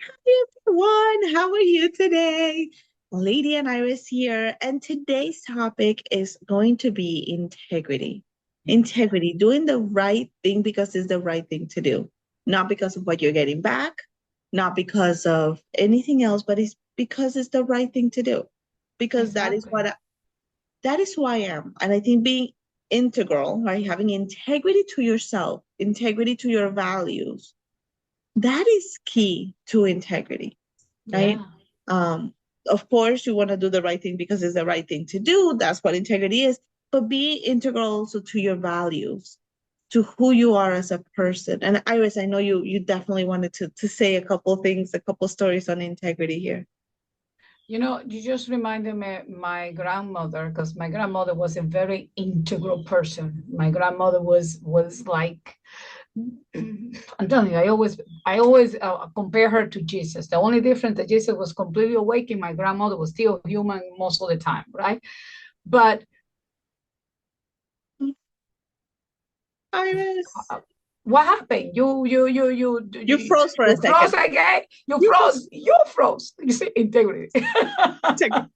Hi everyone, how are you today? Lady and Iris here, and today's topic is going to be integrity. Integrity, doing the right thing because it's the right thing to do, not because of what you're getting back, not because of anything else, but it's because it's the right thing to do. Because Exactly. that is who I am. And I think being integral, right? Having integrity to yourself, integrity to your values, that is key to integrity, right? Yeah. Um, of course, you want to do the right thing because it's the right thing to do. That's what integrity is. But be integral also to your values, to who you are as a person. And Iris, I know you definitely wanted to say a couple things, a couple stories on integrity here. You just reminded me my grandmother, because my grandmother was a very integral person. My grandmother was like, I'm telling you, I always compare her to Jesus. The only difference that Jesus was completely awake and my grandmother was still human most of the time, right? But Iris, uh, what happened? you froze for You a froze second. again. You You froze. froze. You froze. You see integrity. Integrity.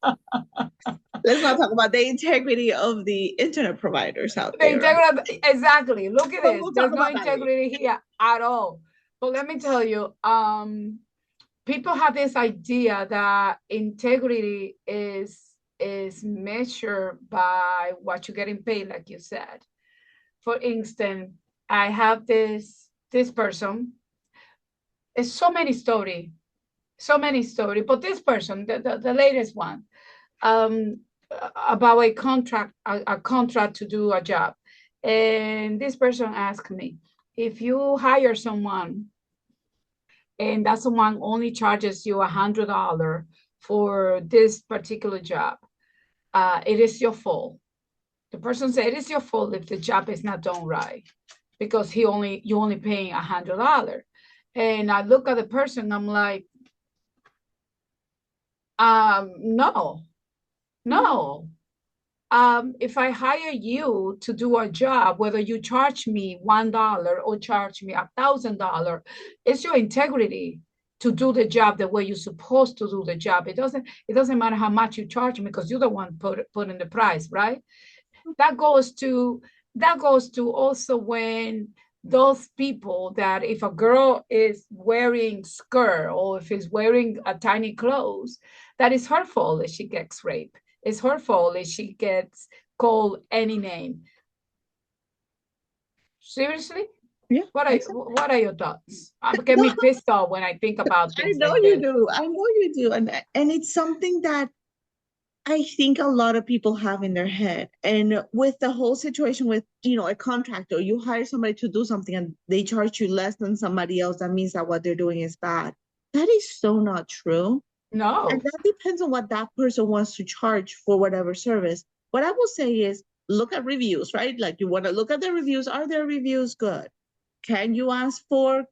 Let's not talk about the integrity of the internet providers out The there, right? integrity, exactly. Look at But this. we'll talk There's no about that later. integrity here at all. But let me tell you, people have this idea that integrity is measured by what you're getting paid, like you said. For instance, I have this person. It's so many story. But this person, the latest one, um, about a contract to do a job. And this person asked me, if you hire someone and that someone only charges you $100 for this particular job, it is your fault. The person said it is your fault if the job is not done right because you only paying $100. And I look at the person, I'm like, no, no. If I hire you to do a job, whether you charge me $1 or charge me $1,000, it's your integrity to do the job the way you're supposed to do the job. It doesn't matter how much you charge me because you're the one putting the price, right? That goes to that goes to also when those people that if a girl is wearing skirt or if she's wearing a tiny clothes, that is her fault if she gets raped. It's her fault if she gets called any name. Seriously? Yeah, What are exactly. what are your thoughts? I get me pissed off when I think about I things know like you this. do. I know you do. And it's something that I think a lot of people have in their head. And with the whole situation with, a contractor, you hire somebody to do something and they charge you less than somebody else, that means that what they're doing is bad. That is so not true. And No. that depends on what that person wants to charge for whatever service. What I will say is look at reviews, right? Like you want to look at the reviews. Are their reviews good? Can you ask for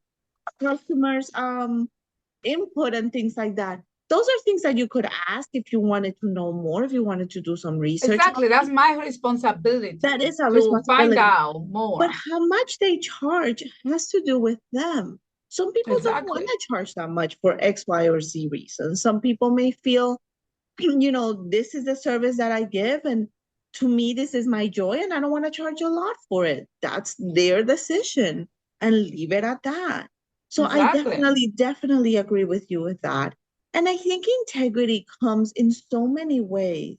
customers input and things like that? Those are things that you could ask if you wanted to know more, if you wanted to do some research on Exactly. That's it. my That responsibility is our to find responsibility. out But more. how much they charge has to do with them. Some people don't want Exactly. to charge that much for X, Y, or Z reasons. Some people may feel, this is the service that I give, and to me, this is my joy, and I don't want to charge a lot for it. That's their decision, and leave it at that. So I Exactly. definitely agree with you with that. And I think integrity comes in so many ways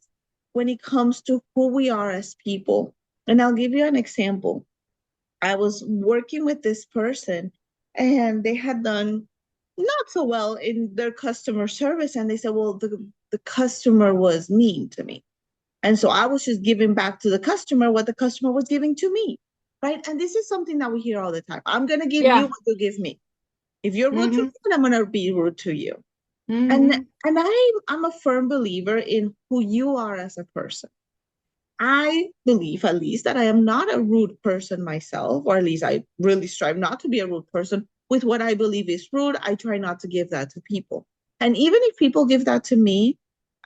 when it comes to who we are as people. And I'll give you an example. I was working with this person and they had done not so well in their customer service. And they said, well, the customer was mean to me. And so I was just giving back to the customer what the customer was giving to me. Right. And this is something that we hear all the time. I'm going to give you Yeah. what you give me. If you're rude to Mm-hmm. me, then I'm going to be rude to you. And, Mm-hmm. and I'm a firm believer in who you are as a person. I believe, at least, that I am not a rude person myself, or at least I really strive not to be a rude person. With what I believe is rude, I try not to give that to people. And even if people give that to me,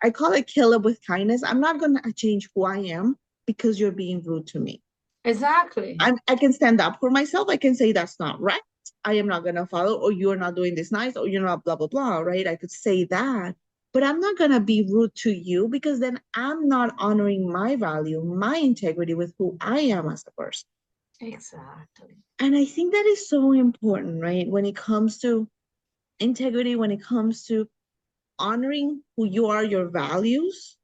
I call it kill it with kindness. I'm not going to change who I am because you're being rude to me. Exactly. I can stand up for myself. I can say that's not right. I am not gonna follow, or you're not doing this nice, or you're not blah blah blah, right? I could say that, but I'm not gonna be rude to you because then I'm not honoring my value, my integrity with who I am as a person. Exactly. And I think that is so important, right? When it comes to integrity, when it comes to honoring who you are, your values,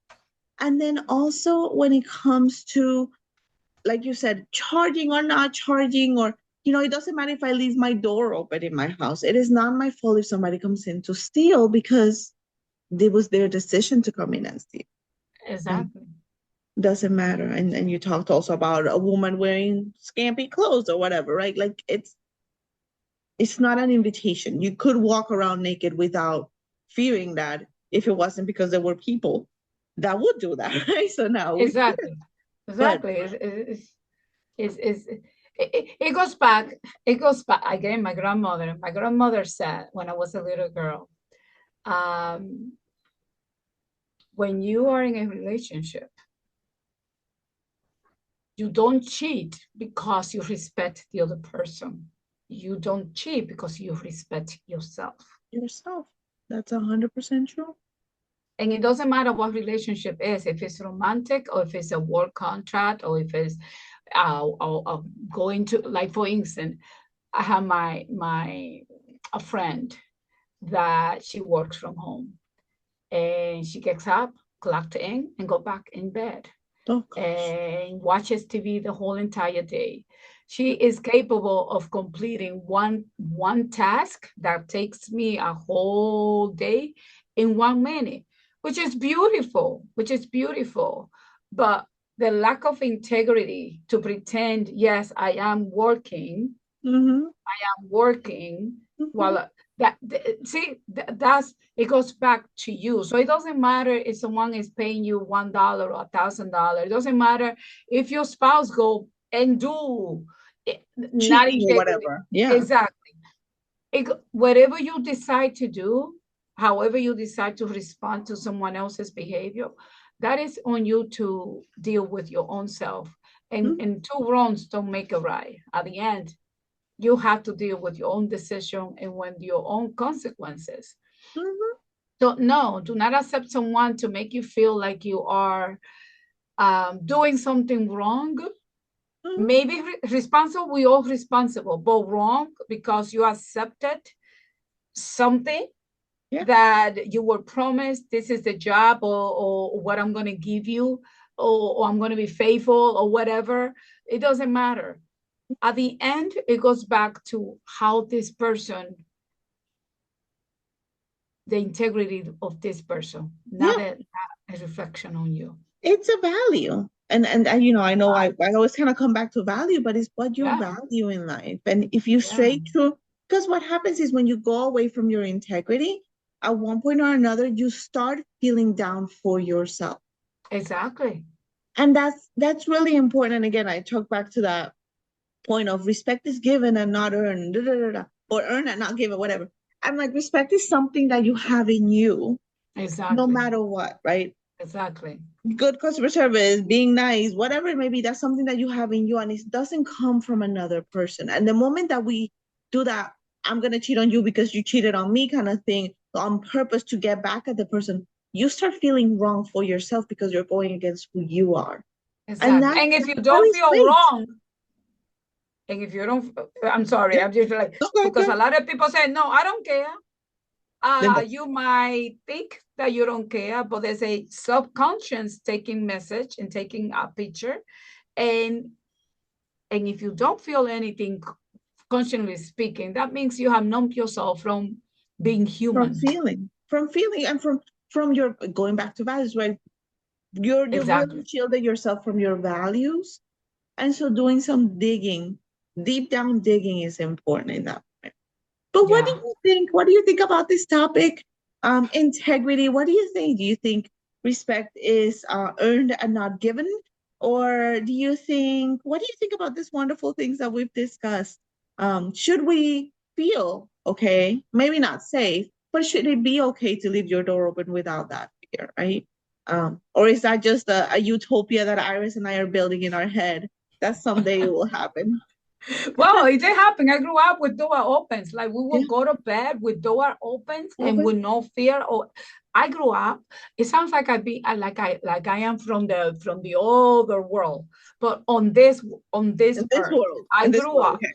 and then also when it comes to, like you said, charging or not charging, or, it doesn't matter if I leave my door open in my house. It is not my fault if somebody comes in to steal because it was their decision to come in and steal. Right? Exactly. Doesn't matter. And you talked also about a woman wearing scampy clothes or whatever, right? Like it's not an invitation. You could walk around naked without fearing that if it wasn't because there were people that would do that, right? So now we, Exactly. but Exactly. It goes back. It goes back again. My grandmother said when I was a little girl, um, when you are in a relationship, you don't cheat because you respect the other person. You don't cheat because you respect yourself. yourself. That's 100% true. And it doesn't matter what relationship is, if it's romantic or if it's a work contract or if it's going to, like, for instance, I have my a friend that she works from home and she gets up, clocked in, and go back in bed Of course. and watches TV the whole entire day. She is capable of completing one task that takes me a whole day in 1 minute, which is beautiful, which is beautiful. But the lack of integrity to pretend, yes, I am working, Mm-hmm. working Mm-hmm. while see that's it goes back to you. So it doesn't matter if someone is paying you $1 or $1,000. It doesn't matter if your spouse go and do not Cheating or integrity. whatever. Yeah. Exactly. Whatever you decide to do, however you decide to respond to someone else's behavior, that is on you to deal with your own self. Mm-hmm. And two wrongs don't make a right. At the end, you have to deal with your own decision and with your own consequences. Mm-hmm. So no, do not accept someone to make you feel like you are doing something wrong. Mm-hmm. Maybe responsible, we all responsible, but wrong because you accepted something Yeah. that you were promised. This is the job, or what I'm going to give you, or I'm going to be faithful, or whatever. It doesn't matter. At the end, it goes back to how this person, the integrity of this person, Yeah. not a reflection on you. It's a value. And I know I always kind of come back to value, but it's what you Yeah, value in life. And if you yeah, stray true, because what happens is when you go away from your integrity, at one point or another, you start feeling down for yourself. exactly. And that's really important. And again, I talk back to that point of respect is given and not earned, da, da, da, da, or earned and not given, whatever. I'm like, respect is something that you have in you, no Exactly. matter what, right? Exactly. Good customer service, being nice, whatever it may be, that's something that you have in you and it doesn't come from another person. And the moment that we do that, I'm going to cheat on you because you cheated on me kind of thing on purpose to get back at the person, you start feeling wrong for yourself because you're going against who you are. And Exactly. that And if you don't carries feel weight. wrong, and if you don't, I'm sorry, Yeah, I'm just like, go, go, because go. a lot of people say, no, I don't care. Then that's You might think that you don't care, but there's a subconscious taking message and taking a picture. And and if you don't feel anything, consciously speaking, that means you have numbed yourself from being from human. feeling and from your going back to values, right? You've really Exactly. shielded yourself from your values. And so doing some digging, deep down digging is important in that moment. But what do Yeah. you think? What do you think about this topic? Integrity. What do you think? Do you think respect is earned and not given? Or do you think, what do you think about these wonderful things that we've discussed? Should we feel okay? Maybe not safe, but should it be okay to leave your door open without that fear, right? Or is that just a utopia that Iris and I are building in our head that someday it will happen? Well, it did happen. I grew up with door opens. Like we Yeah, will go to bed with door opens and open. with no fear. Or I grew up. It sounds like like I am from the other world. But on this earth, I In this grew world, up okay.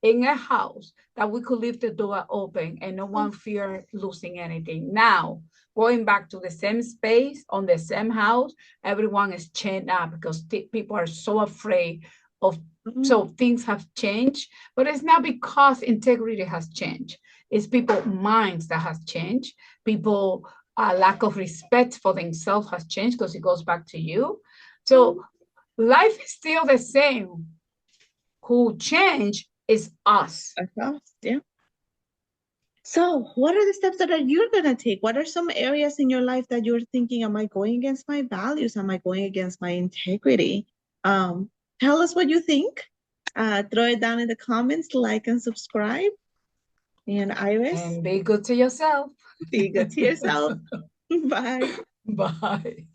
in a house that we could leave the door open and no Oh, one fear losing anything. Now, going back to the same space on the same house, everyone is chained up because people are so afraid of. mm, So things have changed, but it's not because integrity has changed. It's people minds that has changed. People lack of respect for themselves has changed because it goes back to you. mm, So life is still the same. Who change is us. across, yeah. So, what are the steps that are you're gonna take? What are some areas in your life that you're thinking, am I going against my values? Am I going against my integrity? Um, Tell us what you think. Throw it down in the comments, like and subscribe. And Iris, And be good to yourself. be good to yourself. Bye. Bye.